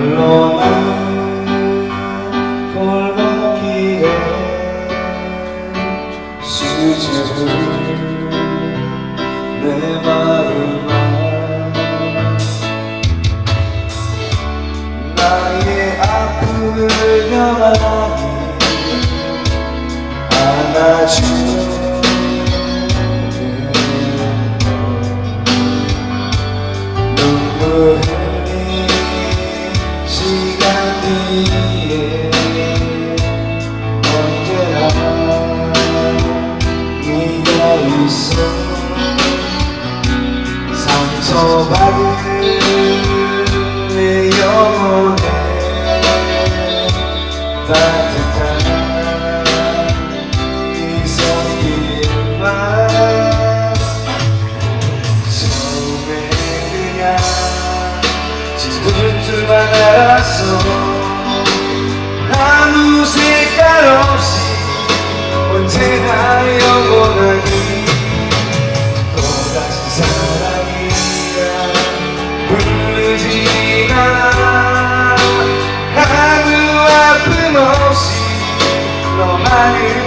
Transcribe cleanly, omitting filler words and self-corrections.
홀로 난 골목길에 수줍은 내 마음아 나의 아픔을 명하니 안아주는 눈물 흘린 시간 뒤에 언제나 네가 있어 상처받은 내 영혼에 따뜻한 이 손길만 처음에 그냥 짓을 줄만 알았어 아무 색깔 없이 언제나 영원하니 또다시 사랑이라 부르지 않아 아무 아픔 없이 너만을